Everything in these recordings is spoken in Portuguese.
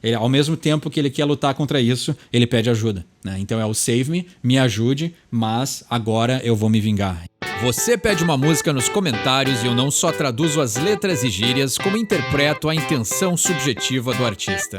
Ele, ao mesmo tempo que ele quer lutar contra isso, ele pede ajuda, né? Então é o save me ajude, mas agora eu vou me vingar. Você pede uma música nos comentários e eu não só traduzo as letras e gírias, como interpreto a intenção subjetiva do artista.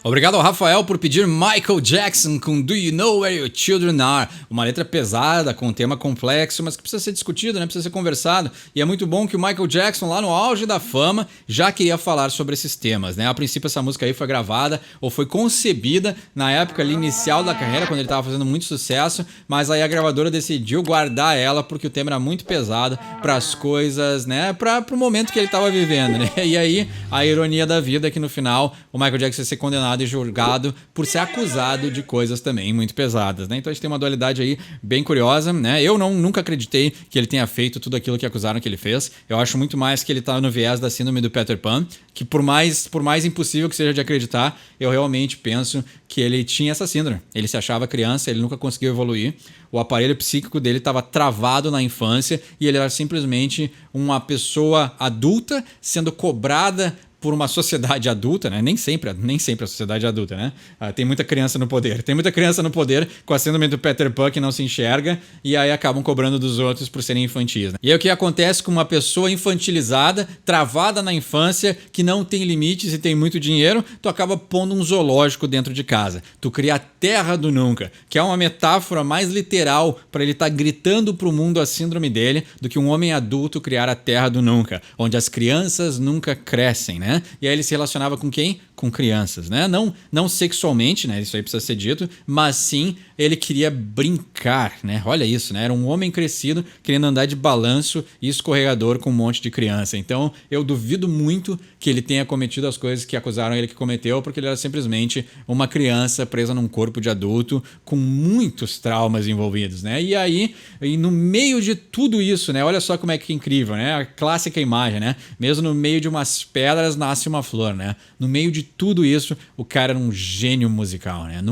Obrigado ao Rafael por pedir Michael Jackson com Do You Know Where Your Children Are? Uma letra pesada, com um tema complexo, mas que precisa ser discutido, né? Precisa ser conversado. E é muito bom que o Michael Jackson, lá no auge da fama, já queria falar sobre esses temas, né? A princípio essa música aí foi gravada ou foi concebida na época ali inicial da carreira, quando ele estava fazendo muito sucesso, mas aí a gravadora decidiu guardar ela porque o tema era muito pesado para as coisas, né? Para o momento que ele estava vivendo, né? E aí a ironia da vida é que no final o Michael Jackson ia ser condenado e julgado por ser acusado de coisas também muito pesadas, né? Então a gente tem uma dualidade aí bem curiosa, né? Eu nunca acreditei que ele tenha feito tudo aquilo que acusaram que ele fez. Eu acho muito mais que ele tá no viés da síndrome do Peter Pan, que por mais impossível que seja de acreditar, eu realmente penso que ele tinha essa síndrome. Ele se achava criança, ele nunca conseguiu evoluir. O aparelho psíquico dele estava travado na infância e ele era simplesmente uma pessoa adulta sendo cobrada por uma sociedade adulta, né? Nem sempre a sociedade adulta, né? Tem muita criança no poder. Tem muita criança no poder com a síndrome do Peter Pan que não se enxerga e aí acabam cobrando dos outros por serem infantis, né? E aí o que acontece com uma pessoa infantilizada, travada na infância, que não tem limites e tem muito dinheiro, tu acaba pondo um zoológico dentro de casa. Tu cria a terra do nunca, que é uma metáfora mais literal para ele estar gritando pro mundo a síndrome dele do que um homem adulto criar a terra do nunca, onde as crianças nunca crescem, né? E aí ele se relacionava com quem? Com crianças, né? Não sexualmente, né? Isso aí precisa ser dito, mas sim ele queria brincar, né? Olha isso, né? Era um homem crescido querendo andar de balanço e escorregador com um monte de criança. Então eu duvido muito que ele tenha cometido as coisas que acusaram ele que cometeu, porque ele era simplesmente uma criança presa num corpo de adulto com muitos traumas envolvidos, né? E aí, no meio de tudo isso, né? Olha só como é que é incrível, né? A clássica imagem, né? Mesmo no meio de umas pedras nasce uma flor, né? No meio de tudo isso, o cara era um gênio musical, né?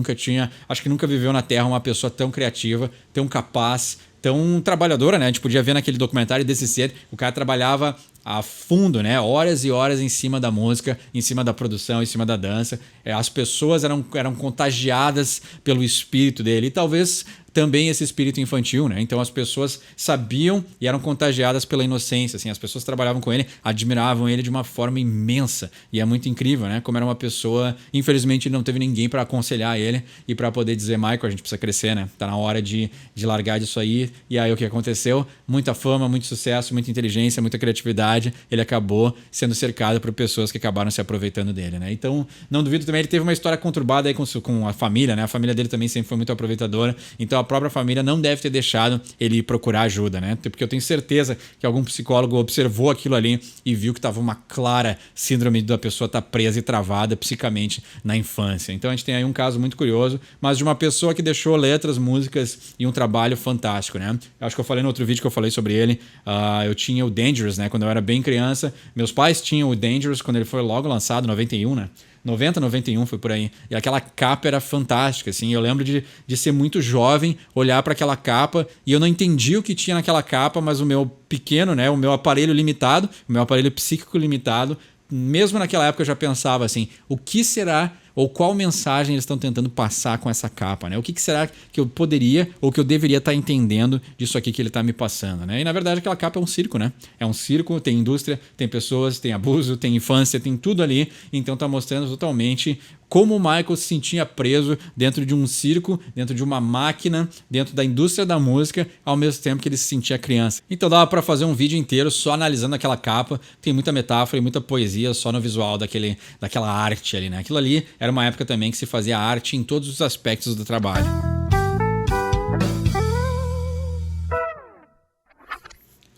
Acho que nunca viveu na Terra uma pessoa tão criativa, tão capaz, tão trabalhadora, né? A gente podia ver naquele documentário desse ser, o cara trabalhava a fundo, né? Horas e horas em cima da música, em cima da produção, em cima da dança. As pessoas eram contagiadas pelo espírito dele e talvez também esse espírito infantil, né? Então as pessoas sabiam e eram contagiadas pela inocência, assim, as pessoas trabalhavam com ele, admiravam ele de uma forma imensa e é muito incrível, né? Como era uma pessoa, infelizmente não teve ninguém para aconselhar ele e para poder dizer, Michael, a gente precisa crescer, né? Tá na hora de largar disso aí. E aí o que aconteceu? Muita fama, muito sucesso, muita inteligência, muita criatividade. Ele acabou sendo cercado por pessoas que acabaram se aproveitando dele, né? Então não duvido também, ele teve uma história conturbada aí com a família, né? A família dele também sempre foi muito aproveitadora. Então a própria família não deve ter deixado ele procurar ajuda, né? Porque eu tenho certeza que algum psicólogo observou aquilo ali e viu que estava uma clara síndrome da pessoa estar presa e travada psicamente na infância. Então a gente tem aí um caso muito curioso, mas de uma pessoa que deixou letras, músicas e um trabalho fantástico, né? Eu acho que eu falei no outro vídeo que eu falei sobre ele, eu tinha o Dangerous, né? Quando eu era bem criança, meus pais tinham o Dangerous quando ele foi logo lançado, 91, né? 90, 91 foi por aí. E aquela capa era fantástica, assim. Eu lembro de ser muito jovem, olhar para aquela capa e eu não entendi o que tinha naquela capa, mas o meu pequeno, né, o meu aparelho limitado, o meu aparelho psíquico limitado, mesmo naquela época eu já pensava assim, o que será ou qual mensagem eles estão tentando passar com essa capa, né? O que será que eu poderia ou que eu deveria estar entendendo disso aqui que ele está me passando, né? E na verdade aquela capa é um circo, né? É um circo, tem indústria, tem pessoas, tem abuso, tem infância, tem tudo ali. Então tá mostrando totalmente como o Michael se sentia preso dentro de um circo, dentro de uma máquina, dentro da indústria da música, ao mesmo tempo que ele se sentia criança. Então dava para fazer um vídeo inteiro só analisando aquela capa. Tem muita metáfora e muita poesia só no visual daquela arte ali, né? Aquilo ali era uma época também que se fazia arte em todos os aspectos do trabalho.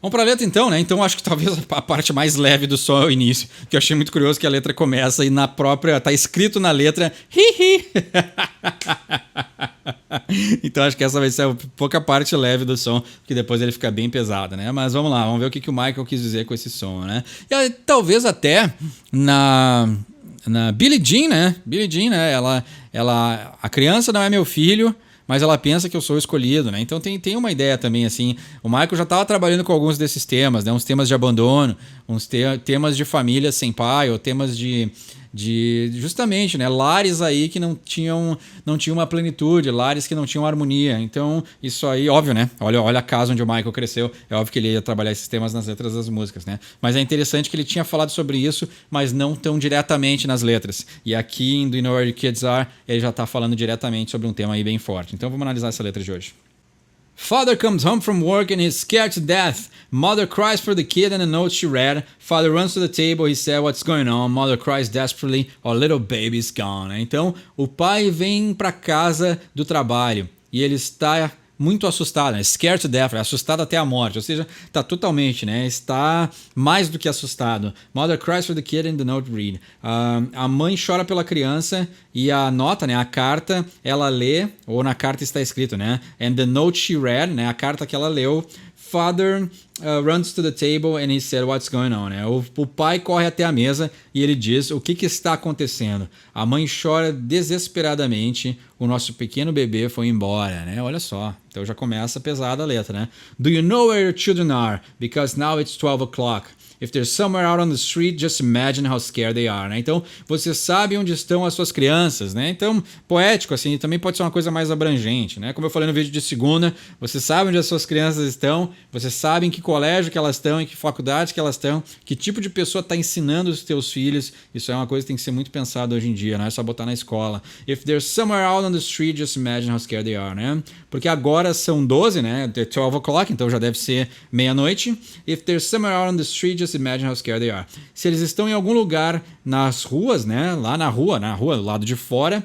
Vamos para a letra então, né? Então acho que talvez a parte mais leve do som é o início, que eu achei muito curioso que a letra começa e na própria, tá escrito na letra hi. Então acho que essa vai ser a pouca parte leve do som, porque depois ele fica bem pesado, né? Mas vamos lá, vamos ver o que o Michael quis dizer com esse som, né? E aí, talvez até na Billie Jean, né? Billie Jean, né? Ela, a criança não é meu filho, mas ela pensa que eu sou o escolhido, né? Então tem uma ideia também, assim, o Michael já estava trabalhando com alguns desses temas, né? Uns temas de abandono, uns temas de família sem pai, ou temas de justamente, né, lares aí que não tinham uma plenitude, lares que não tinham harmonia. Então, isso aí, óbvio, né? Olha a casa onde o Michael cresceu, é óbvio que ele ia trabalhar esses temas nas letras das músicas, né? Mas é interessante que ele tinha falado sobre isso, mas não tão diretamente nas letras. E aqui em Do You Know Where Your Kids Are, ele já tá falando diretamente sobre um tema aí bem forte. Então, vamos analisar essa letra de hoje. Father comes home from work and he's scared to death. Mother cries for the kid and the note she read. Father runs to the table, he said, "What's going on?" Mother cries desperately, "Our little baby's gone." Então, o pai vem para casa do trabalho e ele está muito assustado, né? Scared to death, assustado até a morte, ou seja, está totalmente, né? Está mais do que assustado. Mother cries for the kid and the note read. A mãe chora pela criança e a nota, né? A carta, ela lê, ou na carta está escrito, né? And the note she read, né? A carta que ela leu. Father runs to the table and he said, "What's going on?" Né? O pai corre até a mesa e ele diz, o que está acontecendo? A mãe chora desesperadamente, o nosso pequeno bebê foi embora, né? Olha só, então já começa pesada a letra, né? Do you know where your children are? Because now it's 12 o'clock. If they're somewhere out on the street, just imagine how scared they are, né? Então, você sabe onde estão as suas crianças, né? Então, poético, assim, também pode ser uma coisa mais abrangente, né? Como eu falei no vídeo de segunda, você sabe onde as suas crianças estão, você sabe em que colégio que elas estão, em que faculdade que elas estão, que tipo de pessoa está ensinando os teus filhos. Isso é uma coisa que tem que ser muito pensado hoje em dia, não é só botar na escola. If they're somewhere out on the street, just imagine how scared they are, né? Porque agora são 12, né? 12 o'clock, então já deve ser meia-noite. If they're somewhere out on the street, just imagine how scared they are. Se eles estão em algum lugar nas ruas, né? Lá na rua, do lado de fora,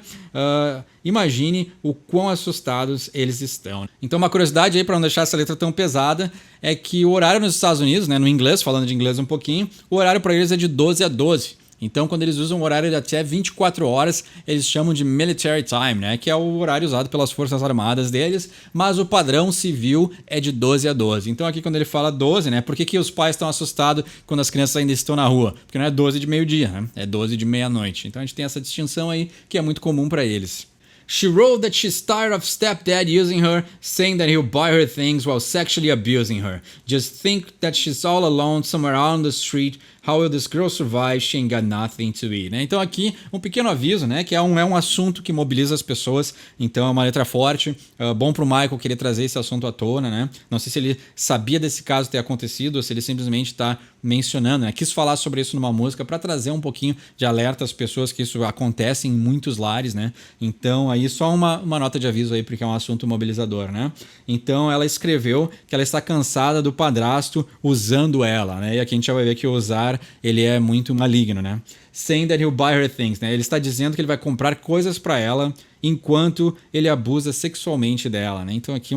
imagine o quão assustados eles estão. Então, uma curiosidade aí, para não deixar essa letra tão pesada, é que o horário nos Estados Unidos, né? No inglês, falando de inglês um pouquinho, o horário para eles é de 12 a 12. Então, quando eles usam um horário de até 24 horas, eles chamam de military time, né? Que é o horário usado pelas forças armadas deles, mas o padrão civil é de 12 a 12. Então, aqui quando ele fala 12, né? Por que os pais estão assustados quando as crianças ainda estão na rua? Porque não é 12 de meio-dia, né? É 12 de meia-noite. Então, a gente tem essa distinção aí que é muito comum para eles. She wrote that she's tired of stepdad using her, saying that he'll buy her things while sexually abusing her. Just think that she's all alone somewhere out on the street. How will this girl survive? She ain't got nothing to eat. Né? Então aqui um pequeno aviso, né? Que é um assunto que mobiliza as pessoas. Então é uma letra forte. Bom pro Michael querer trazer esse assunto à tona, né? Não sei se ele sabia desse caso ter acontecido ou se ele simplesmente está mencionando, né? Quis falar sobre isso numa música para trazer um pouquinho de alerta às pessoas que isso acontece em muitos lares, né? Então aí só uma nota de aviso aí porque é um assunto mobilizador, né? Então ela escreveu que ela está cansada do padrasto usando ela, né? E aqui a gente já vai ver que usar ele é muito maligno, né? Saying that he'll buy her things, né? Ele está dizendo que ele vai comprar coisas para ela enquanto ele abusa sexualmente dela, né? Então aqui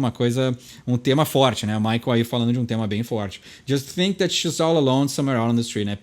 um tema forte, né? O Michael aí falando de um tema bem forte. Just think that she's all alone somewhere out on the street, né?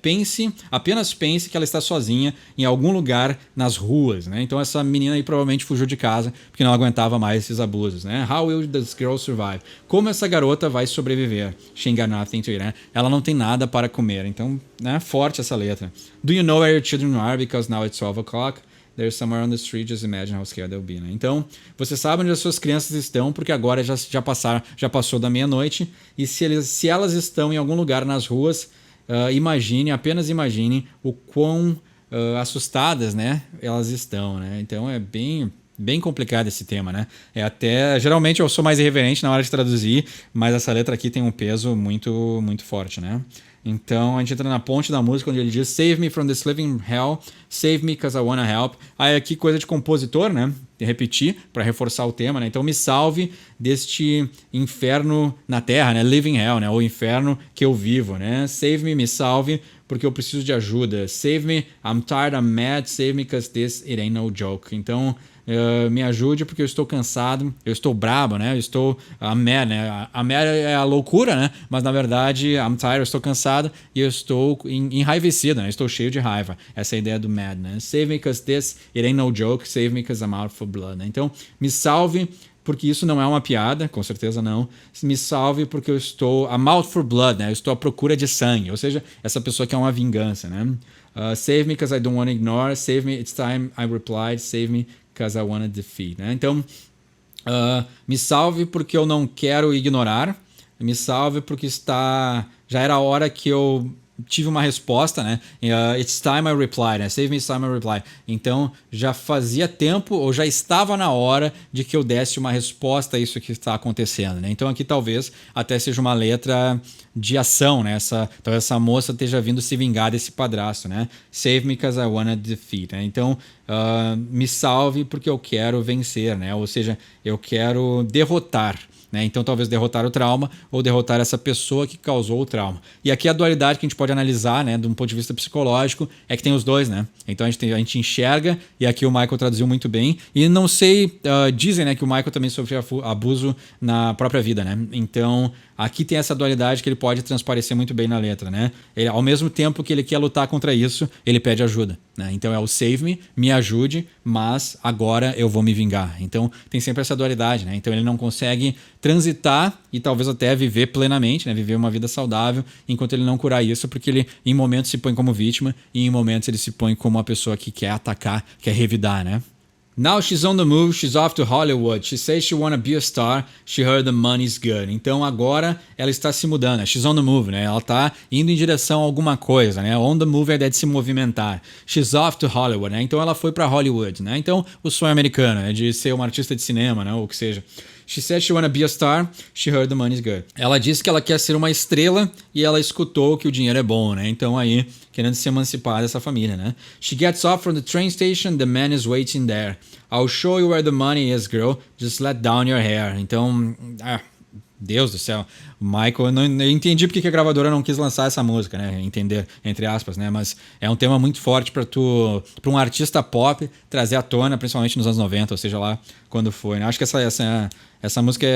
Apenas pense que ela está sozinha em algum lugar nas ruas, né? Então essa menina aí provavelmente fugiu de casa porque não aguentava mais esses abusos, né? How will this girl survive? Como essa garota vai sobreviver? She ain't got nothing to eat, né? Ela não tem nada para comer. Então, né? Forte essa letra. Do you know where your children are? Because now it's 12 o'clock. They're somewhere on the street, just imagine how scared they'll be, né? Então, você sabe onde as suas crianças estão, porque agora já passou da meia-noite, e se elas estão em algum lugar nas ruas, apenas imagine o quão assustadas, né, elas estão, né? Então é bem complicado esse tema, né? Geralmente eu sou mais irreverente na hora de traduzir, mas essa letra aqui tem um peso muito, muito forte, né? Então a gente entra na ponte da música onde ele diz Save me from this living hell, save me cause I wanna help. Aí aqui coisa de compositor, né? Repetir para reforçar o tema, né? Então me salve deste inferno na terra, né? Living hell, né? O inferno que eu vivo, né? Save me salve porque eu preciso de ajuda. Save me, I'm tired, I'm mad, save me cause this it ain't no joke. Então me ajude porque eu estou cansado, eu estou brabo, né? Eu estou mad, né? A mad é a loucura, né? Mas na verdade, I'm tired, eu estou cansado e eu estou enraivecido, né? Eu estou cheio de raiva. Essa é a ideia do mad, né? Save me cause this, it ain't no joke, save me cause I'm out for blood, né? Então, me salve porque isso não é uma piada, com certeza não. Me salve porque I'm out for blood, né? Eu estou à procura de sangue, ou seja, essa pessoa quer uma vingança, né? Save me because I don't want to ignore, save me, it's time I replied, save me because I want to defeat, né? Então, Me salve porque eu não quero ignorar. Me salve porque já era a hora que eu tive uma resposta, né? It's time I reply, né? Save me, it's time I reply. Então, já fazia tempo ou já estava na hora de que eu desse uma resposta a isso que está acontecendo, né? Então, aqui talvez até seja uma letra de ação, né? Talvez essa moça esteja vindo se vingar desse padrasto, né? Save me because I wanna defeat, né? Então, me salve porque eu quero vencer, né? Ou seja, eu quero derrotar. Né? Então, talvez derrotar o trauma ou derrotar essa pessoa que causou o trauma. E aqui a dualidade que a gente pode analisar, né, de um ponto de vista psicológico, é que tem os dois, né? Então a gente enxerga, e aqui o Michael traduziu muito bem. E não sei, dizem, né, que o Michael também sofreu abuso na própria vida, né? Então aqui tem essa dualidade que ele pode transparecer muito bem na letra, né? Ele, ao mesmo tempo que ele quer lutar contra isso, ele pede ajuda, né? Então é o save me ajude, mas agora eu vou me vingar. Então tem sempre essa dualidade, né? Então ele não consegue transitar e talvez até viver plenamente, né? Viver uma vida saudável, enquanto ele não curar isso, porque ele em momentos se põe como vítima e em momentos ele se põe como uma pessoa que quer atacar, quer revidar, né? Now she's on the move, she's off to Hollywood. She says she wanna be a star, she heard the money's good. Então agora ela está se mudando, né? She's on the move, né? Ela está indo em direção a alguma coisa, né? On the move é a ideia de se movimentar. She's off to Hollywood, né? Então ela foi para Hollywood, né? Então o sonho americano é de ser uma artista de cinema, né? Ou o que seja. She said she wanna be a star, she heard the money's good. Ela disse que ela quer ser uma estrela e ela escutou que o dinheiro é bom, né? Então aí, querendo se emancipar dessa família, né? She gets off from the train station, the man is waiting there. I'll show you where the money is, girl. Just let down your hair. Então, Deus do céu. O Michael, eu entendi porque que a gravadora não quis lançar essa música, né? Entender, entre aspas, né? Mas é um tema muito forte para um artista pop trazer à tona, principalmente nos anos 90, ou seja lá quando foi, né? Acho que essa música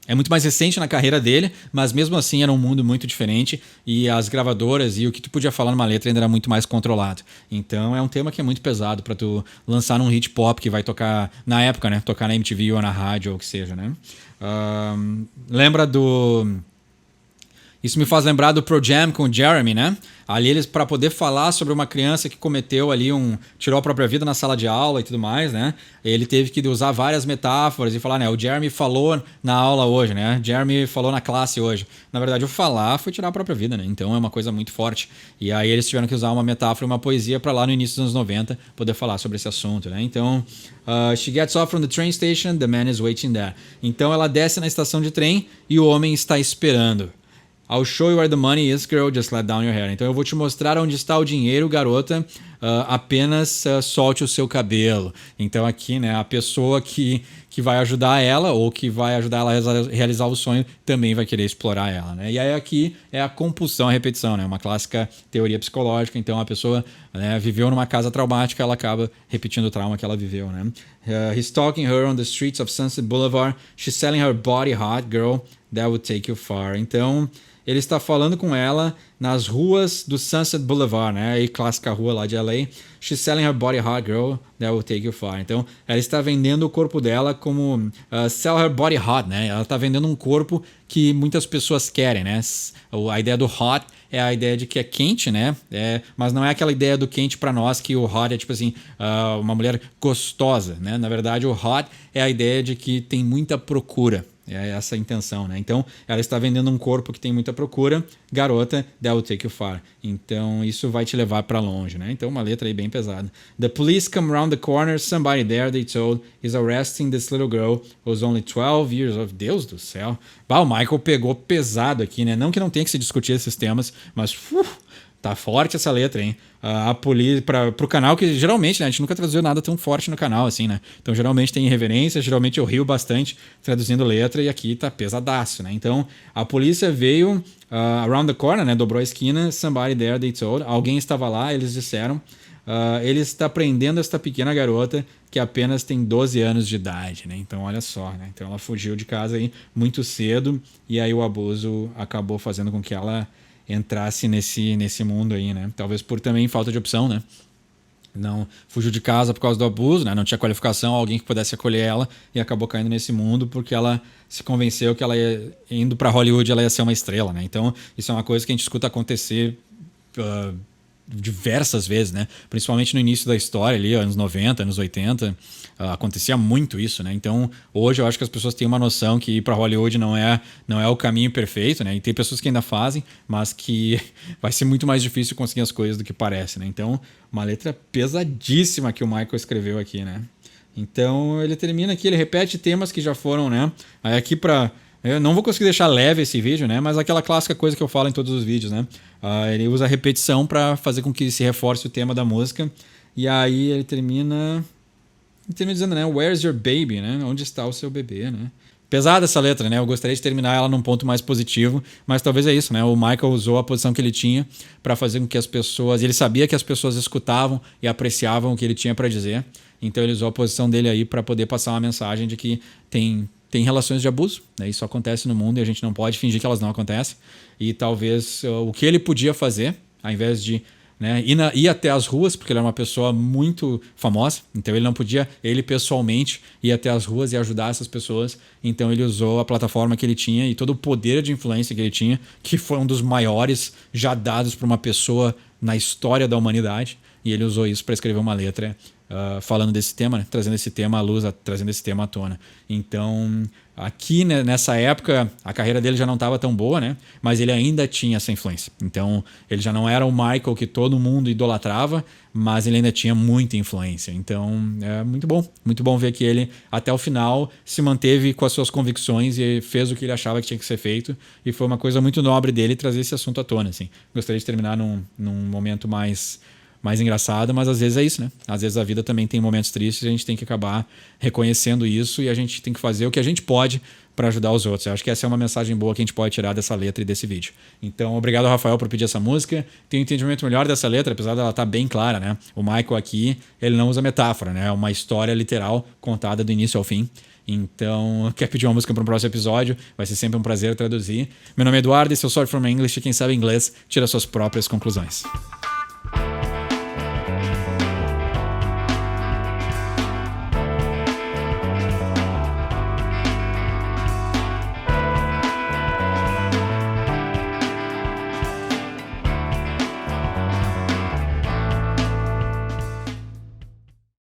é muito mais recente na carreira dele, mas mesmo assim era um mundo muito diferente e as gravadoras e o que tu podia falar numa letra ainda era muito mais controlado. Então é um tema que é muito pesado para tu lançar num hit pop que vai tocar na época, né? Tocar na MTV ou na rádio ou o que seja, né? Lembra do... Isso me faz lembrar do Pro Jam com o Jeremy, né? Ali eles, para poder falar sobre uma criança que cometeu ali tirou a própria vida na sala de aula e tudo mais, né? Ele teve que usar várias metáforas e falar, né? O Jeremy falou na aula hoje, né? Jeremy falou na classe hoje. Na verdade, o falar foi tirar a própria vida, né? Então é uma coisa muito forte. E aí eles tiveram que usar uma metáfora, uma poesia para lá no início dos anos 90 poder falar sobre esse assunto, né? Então, she gets off from the train station, the man is waiting there. Então ela desce na estação de trem e o homem está esperando. I'll show you where the money is, girl, just let down your hair. Então eu vou te mostrar onde está o dinheiro, garota, apenas solte o seu cabelo. Então aqui, né, a pessoa que vai ajudar ela ou que vai ajudar ela a realizar o sonho também vai querer explorar ela, né? E aí aqui é a compulsão, a repetição, né? Uma clássica teoria psicológica. Então a pessoa, né, viveu numa casa traumática, ela acaba repetindo o trauma que ela viveu, né? He's stalking her on the streets of Sunset Boulevard. She's selling her body hot, girl, that would take you far. Então ele está falando com ela nas ruas do Sunset Boulevard, né? Aí clássica rua lá de LA. She's selling her body hot, girl, that will take you far. Então, ela está vendendo o corpo dela como sell her body hot, né? Ela está vendendo um corpo que muitas pessoas querem, né? A ideia do hot é a ideia de que é quente, né? Mas não é aquela ideia do quente para nós que o hot é tipo assim, uma mulher gostosa, né? Na verdade, o hot é a ideia de que tem muita procura. É essa a intenção, né? Então, ela está vendendo um corpo que tem muita procura. Garota, that will take you far. Então, isso vai te levar para longe, né? Então, uma letra aí bem pesada. The police come around the corner. Somebody there, they told, is arresting this little girl who's only 12 years old. Deus do céu. O Michael pegou pesado aqui, né? Não que não tenha que se discutir esses temas, mas... tá forte essa letra, hein? A polícia, pro canal, que geralmente, né, a gente nunca traduziu nada tão forte no canal, assim, né? Então, geralmente tem irreverência, geralmente eu rio bastante traduzindo letra e aqui tá pesadaço, né? Então, a polícia veio around the corner, né? Dobrou a esquina, somebody there, they told. Alguém estava lá, eles disseram. Ele está prendendo esta pequena garota que apenas tem 12 anos de idade, né? Então, olha só, né? Então, ela fugiu de casa aí muito cedo e aí o abuso acabou fazendo com que ela entrasse nesse mundo aí, né? Talvez por também falta de opção, né? Não fugiu de casa por causa do abuso, né? Não tinha qualificação, alguém que pudesse acolher ela e acabou caindo nesse mundo porque ela se convenceu que ela indo para Hollywood ela ia ser uma estrela, né? Então isso é uma coisa que a gente escuta acontecer diversas vezes, né? Principalmente no início da história ali, anos 90, anos 80, acontecia muito isso, né? Então, hoje eu acho que as pessoas têm uma noção que ir para Hollywood não é o caminho perfeito, né? E tem pessoas que ainda fazem, mas que vai ser muito mais difícil conseguir as coisas do que parece, né? Então, uma letra pesadíssima que o Michael escreveu aqui, né? Então, ele termina aqui, ele repete temas que já foram, né? Aí aqui eu não vou conseguir deixar leve esse vídeo, né? Mas aquela clássica coisa que eu falo em todos os vídeos, né? Ele usa a repetição para fazer com que se reforce o tema da música. E aí ele termina dizendo, né? Where's your baby, né? Onde está o seu bebê, né? Pesada essa letra, né? Eu gostaria de terminar ela num ponto mais positivo, mas talvez é isso, né? O Michael usou a posição que ele tinha para fazer com que as pessoas... Ele sabia que as pessoas escutavam e apreciavam o que ele tinha para dizer. Então ele usou a posição dele aí para poder passar uma mensagem de que tem relações de abuso, né? Isso acontece no mundo e a gente não pode fingir que elas não acontecem. E talvez o que ele podia fazer, ao invés de, né, ir até as ruas, porque ele era uma pessoa muito famosa, então ele não podia, ele pessoalmente, ir até as ruas e ajudar essas pessoas. Então ele usou a plataforma que ele tinha e todo o poder de influência que ele tinha, que foi um dos maiores já dados para uma pessoa na história da humanidade, e ele usou isso para escrever uma letra falando desse tema, né? Trazendo esse tema à luz, trazendo esse tema à tona. Então, aqui, né, nessa época, a carreira dele já não estava tão boa, né? Mas ele ainda tinha essa influência. Então, ele já não era o Michael que todo mundo idolatrava, mas ele ainda tinha muita influência. Então, é muito bom ver que ele, até o final, se manteve com as suas convicções e fez o que ele achava que tinha que ser feito. E foi uma coisa muito nobre dele trazer esse assunto à tona, assim. Gostaria de terminar num momento mais engraçado, mas às vezes é isso, né? Às vezes a vida também tem momentos tristes e a gente tem que acabar reconhecendo isso e a gente tem que fazer o que a gente pode para ajudar os outros. Eu acho que essa é uma mensagem boa que a gente pode tirar dessa letra e desse vídeo. Então, obrigado, Rafael, por pedir essa música. Tenho um entendimento melhor dessa letra, apesar dela estar bem clara, né? O Michael aqui, ele não usa metáfora, né? É uma história literal contada do início ao fim. Então, quer pedir uma música para um próximo episódio? Vai ser sempre um prazer traduzir. Meu nome é Eduardo, esse é o Sorry From English. Quem sabe inglês, tira suas próprias conclusões.